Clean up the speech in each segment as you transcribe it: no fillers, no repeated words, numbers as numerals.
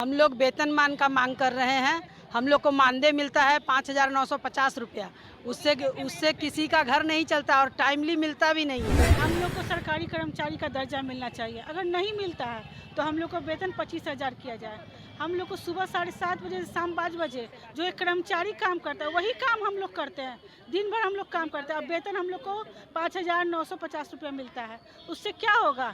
हम लोग वेतनमान का मांग कर रहे हैं। हम लोग को मानदेय मिलता है 5,950 रुपया। उससे किसी का घर नहीं चलता और टाइमली मिलता भी नहीं है। हम लोग को सरकारी कर्मचारी का दर्जा मिलना चाहिए। अगर नहीं मिलता है तो हम लोग को वेतन 25,000 किया जाए। हम लोग को सुबह 7:30 बजे से शाम 5 बजे जो एक कर्मचारी काम करता है वही काम हम लोग करते हैं। दिन भर हम लोग काम करते हैं। अब वेतन हम लोग को 5,950 रुपया मिलता है। उससे क्या होगा?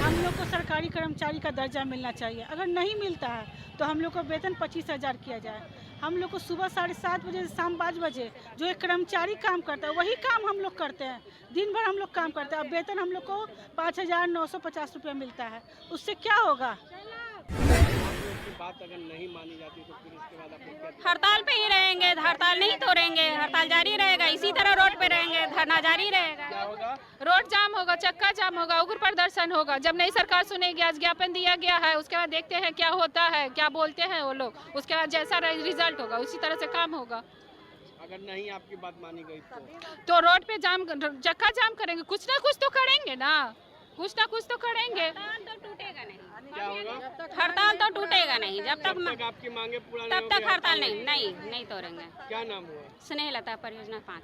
हम लोग को सरकारी कर्मचारी का दर्जा मिलना चाहिए। अगर नहीं मिलता है तो हम लोग को वेतन 25,000 किया जाए। हम लोग को सुबह 7:30 बजे से शाम 5 बजे जो एक कर्मचारी काम करता है वही काम हम लोग करते हैं। दिन भर हम लोग काम करते हैं। अब वेतन हम लोग को 5,950 रुपया मिलता है। उससे क्या होगा? की बात अगर नहीं मानी जाती तो फिर इसके बाद आप लोग क्या हड़ताल पे ही रहेंगे। हड़ताल नहीं तोड़ेंगे, हड़ताल जारी रहेगा। इसी तरह रोड पे रहेंगे, धरना जारी रहेगा। क्या होगा? रोड जाम होगा, चक्का जाम होगा, उग्र प्रदर्शन होगा। जब नई सरकार सुनेगी, आज ज्ञापन दिया गया है, उसके बाद देखते हैं क्या होता है, क्या बोलते हैं वो लोग। उसके बाद जैसा रिजल्ट होगा उसी तरह से काम होगा। अगर नहीं आपकी बात मानी गई तो रोड पे जाम, चक्का जाम करेंगे। कुछ ना कुछ तो करेंगे ना, कुछ ना कुछ तो करेंगे। हड़ताल तो टूटेगा नहीं। क्या होगा? हड़ताल तो टूटेगा नहीं जब तक आपकी मांगे पूरा तब तक हड़ताल नहीं तोड़ेंगे। क्या नाम हुआ? स्नेहलता परियोजना 5।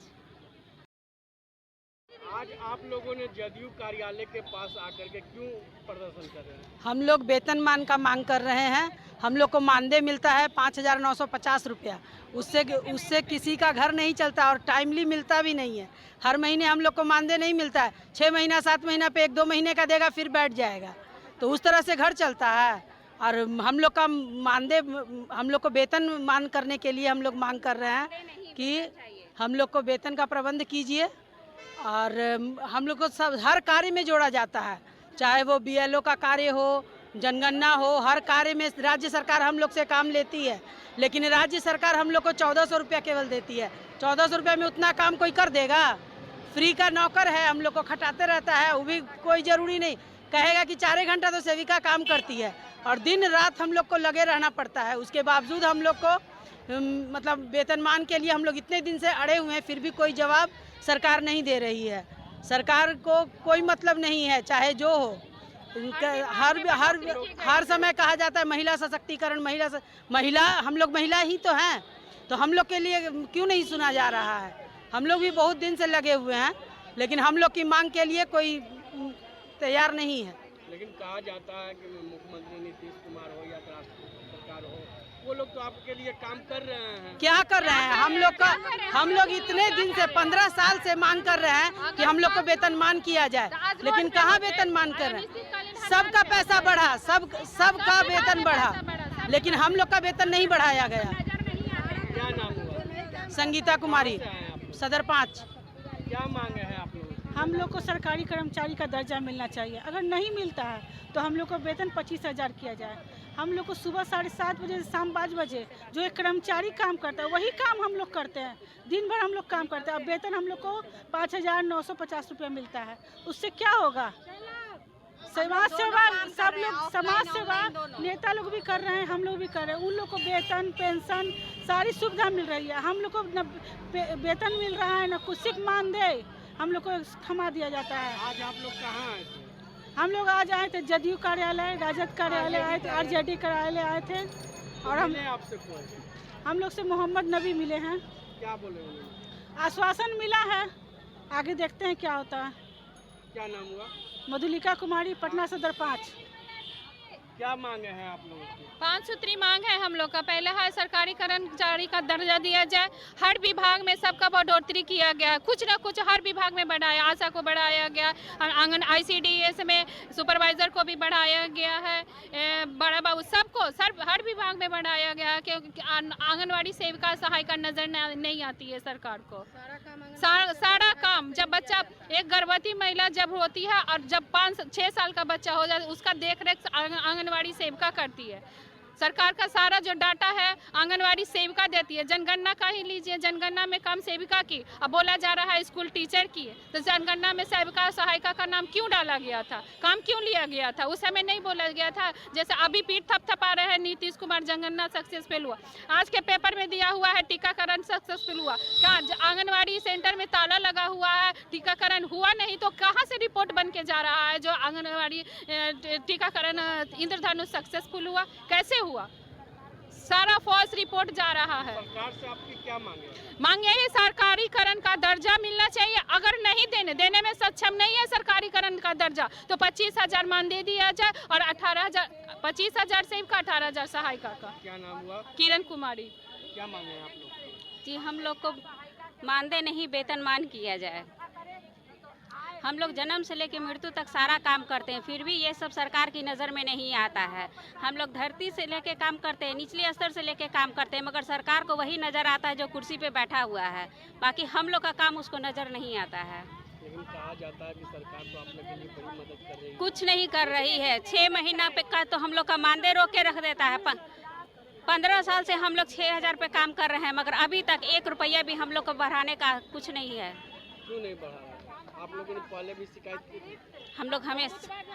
आज आप लोगों ने जदयू कार्यालय के पास आकर के क्यों प्रदर्शन कर रहे हैं? हम लोग वेतनमान का मांग कर रहे हैं। हम लोग को मानदेय मिलता है 5,950 रुपया। उससे किसी का घर नहीं चलता और टाइमली मिलता भी नहीं है। हर महीने हम लोग को मानदेय नहीं मिलता है। 6 महीना 7 महीना पे 1-2 महीने का देगा, फिर बैठ जाएगा। तो उस तरह से घर चलता है। और हम लोग का मानदेय, हम लोग को वेतन मान करने के लिए हम लोग मांग कर रहे हैं कि हम लोग को वेतन का प्रबंध कीजिए। और हम लोग को सब हर कार्य में जोड़ा जाता है, चाहे वो BLO का कार्य हो, जनगणना हो, हर कार्य में राज्य सरकार हम लोग से काम लेती है। लेकिन राज्य सरकार हम लोग को 1,400 रुपया केवल देती है। 1,400 रुपया में उतना काम कोई कर देगा? फ्री का नौकर है, हम लोग को खटाते रहता है। वो भी कोई ज़रूरी नहीं कहेगा कि 4 घंटा तो सेविका काम करती है और दिन रात हम लोग को लगे रहना पड़ता है। उसके बावजूद हम लोग को मतलब वेतनमान के लिए हम लोग इतने दिन से अड़े हुए हैं, फिर भी कोई जवाब सरकार नहीं दे रही है। सरकार को कोई मतलब नहीं है, चाहे जो हो। हर समय कहा जाता है महिला सशक्तिकरण, महिला हम लोग महिला ही तो हैं, तो हम लोग के लिए क्यों नहीं सुना जा रहा है? हम लोग भी बहुत दिन से लगे हुए हैं, लेकिन हम लोग की मांग के लिए कोई तैयार नहीं है। लेकिन कहा जाता है कि मुख्यमंत्री नीतीश कुमार हो या राष्ट्रीय सरकार हो, वो लोग तो आपके लिए काम कर रहे हैं। क्या कर रहे हैं? हम लोग इतने दिन से 15 साल से मांग कर रहे हैं कि हम लोग को वेतनमान किया जाए, लेकिन कहाँ वेतनमान कर रहे हैं? सबका पैसा बढ़ा, सबका वेतन बढ़ा, लेकिन हम लोग का वेतन नहीं बढ़ाया गया। क्या नाम हुआ? संगीता कुमारी, कहाँ से आए आप? सदर 5। क्या मांगे हैं आप लोग? हम लोग को सरकारी कर्मचारी का दर्जा मिलना चाहिए। अगर नहीं मिलता है तो हम लोग को वेतन 25,000 किया जाए। हम लोग को सुबह 7:30 बजे से शाम 5 बजे जो एक कर्मचारी काम करता है वही काम हम लोग करते हैं। दिन भर हम लोग काम करते हैं। अब वेतन हम लोग को 5,950 रुपया मिलता है। उससे क्या होगा? समाज सेवा, सब लोग समाज सेवा नेता लोग भी कर रहे हैं, हम लोग भी कर रहे हैं। उन लोग को वेतन, पेंशन, सारी सुविधा मिल रही है। हम लोग को न वेतन मिल रहा है, न कुछ मानदेय हम लोग को थमा दिया जाता है। आज आप लोग कहाँ आए थे? हम लोग आज आए थे जदयू कार्यालय, राजद कार्यालय आए थे, RJD कार्यालय आए थे। और आपसे कौन? हम लोग से मोहम्मद नबी मिले हैं। क्या बोले उन्होंने? आश्वासन मिला है, आगे देखते हैं क्या होता है। क्या नाम हुआ? मधुलिका कुमारी, पटना सदर 5। क्या मांगे हैं आप लोगों की? 5 सूत्री मांग है हम लोग का। पहला है सरकारी कर्मचारी का दर्जा दिया जाए। हर विभाग में सबका बढ़ोतरी किया गया है, कुछ ना कुछ हर विभाग में बढ़ाया। आशा को बढ़ाया गया, आंगन ICDS में सुपरवाइजर को भी बढ़ाया गया है, बड़ा बाबू सबको हर विभाग में बढ़ाया गया है। क्योंकि आंगनवाड़ी सेविका सहायिका नजर नहीं आती है सरकार को। सारा काम जब बच्चा, एक गर्भवती महिला जब होती है और जब 5-6 साल का बच्चा हो जाता है, उसका देख रेख आंगनवाड़ी सेविका करती है। सरकार का सारा जो डाटा है आंगनवाड़ी सेविका देती है। जनगणना का ही लीजिए, जनगणना में काम सेविका की, अब बोला जा रहा है स्कूल टीचर की है, तो जनगणना में सेविका सहायिका का नाम क्यों डाला गया था, काम क्यों लिया गया था? उस समय नहीं बोला गया था। जैसे अभी पीठ थपथपा रहे हैं नीतीश कुमार, जनगणना सक्सेसफुल हुआ, आज के पेपर में दिया हुआ है टीकाकरण सक्सेसफुल हुआ। क्या आंगनवाड़ी सेंटर में ताला लगा हुआ है, टीकाकरण हुआ नहीं, तो कहाँ से रिपोर्ट बन के जा रहा है जो आंगनवाड़ी टीकाकरण इंद्रधनुष सक्सेसफुल हुआ? कैसे हुआ? सारा फॉल्स रिपोर्ट जा रहा है। सरकार से आपकी क्या मांग है? मांग यही सरकारीकरण का दर्जा मिलना चाहिए। अगर नहीं देने में सक्षम नहीं है सरकारीकरण का दर्जा, तो 25,000 मान दे दिया जाए और 18,000, 25,000 सेविका, 18,000 सहायिका का। क्या नाम हुआ? किरण कुमारी। क्या मांगे हैं आप लोग? जी हम लोग को मानदेय नहीं, वेतनमान किया जाए। हम लोग जन्म से लेकर मृत्यु तक सारा काम करते हैं, फिर भी ये सब सरकार की नज़र में नहीं आता है। हम लोग धरती से लेके काम करते हैं, निचले स्तर से लेके काम करते हैं, मगर सरकार को वही नज़र आता है जो कुर्सी पे बैठा हुआ है, बाकी हम लोग का काम उसको नज़र नहीं आता है। लेकिन कहा जाता है कि सरकार तो आप लोग के लिए बड़ी मदद कर रही है। कुछ नहीं कर रही है। 6 महीना पे का तो हम लोग का मानदेय रोक के रख देता है। 15 साल से हम लोग 6,000 पे काम कर रहे हैं, मगर अभी तक 1 रुपया भी हम लोग को बढ़ाने का कुछ नहीं है। क्यों नहीं बढ़ा रहा? आप लोगों ने पहले भी शिकायत की थी? हम लोग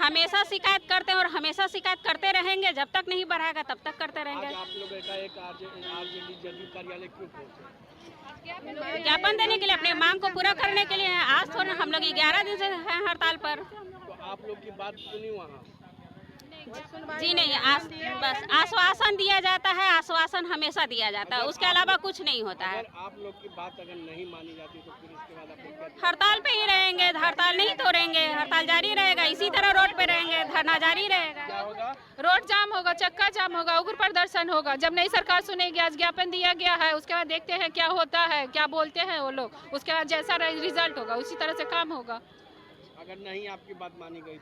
हमेशा शिकायत करते हैं और हमेशा शिकायत करते रहेंगे, जब तक नहीं बढ़ाएगा तब तक करते रहेंगे। आज आप लोग एकाएक आरजेडी जदयू कार्यालय क्यों पहुंचे? ज्ञापन देने के लिए, अपने मांग को पूरा करने के लिए। आज थोड़ा हम लोग 11 दिन से हैं हड़ताल पर। तो आप लोग की बात सुनी वहाँ? जी नहीं, बस आश्वासन दिया जाता है, आश्वासन हमेशा दिया जाता है, उसके अलावा कुछ नहीं होता है। अगर आप लोग की बात अगर नहीं मानी जाती तो फिर इसके बाद आप लोग क्या? हड़ताल पे ही रहेंगे, हड़ताल नहीं तोड़ेंगे, हड़ताल जारी रहेगा, इसी तरह रोड पे रहेंगे, धरना जारी रहेगा। क्या होगा? रोड जाम होगा, चक्का जाम होगा, उग्र प्रदर्शन होगा। जब नई सरकार सुनेगी, आज ज्ञापन दिया गया है, उसके बाद देखते हैं क्या होता है, क्या बोलते हैं वो लोग, उसके बाद जैसा रिजल्ट होगा उसी तरह से काम होगा। अगर नहीं आपकी बात मानी गई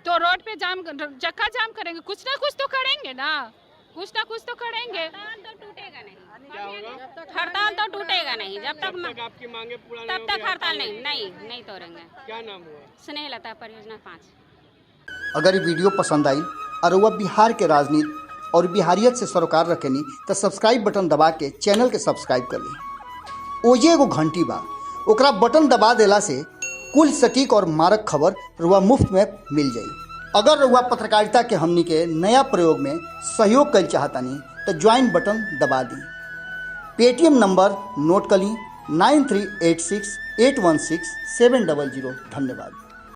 तो रोड पे जाम, चक्का जाम करेंगे, कुछ ना कुछ तो करेंगे ना, कुछ ना कुछ तो करेंगे। हड़ताल तो टूटेगा नहीं। क्या होगा? हड़ताल तो टूटेगा नहीं, जब तक आपकी मांगे पूरा नहीं तब होगी, तक हड़ताल नहीं तोड़ेंगे। क्या नाम हुआ? स्नेहलता, परियोजना 5। अगर ये वीडियो पसंद आई और वह बिहार के राजनीति और बिहारियत से सरोकार रखेनी तो सब्सक्राइब बटन दबा के चैनल के सब्सक्राइब कर ली। ओजे एगो घंटी बा, ओकरा बटन दबा देला से कुल सटीक और मारक खबर रुआ मुफ्त में मिल जाई। अगर रुआ पत्रकारिता के हमनी के नया प्रयोग में सहयोग कर चाहतानी तो ज्वाइन बटन दबा दी। पेटीएम नंबर नोट कर ली 9386816700। धन्यवाद।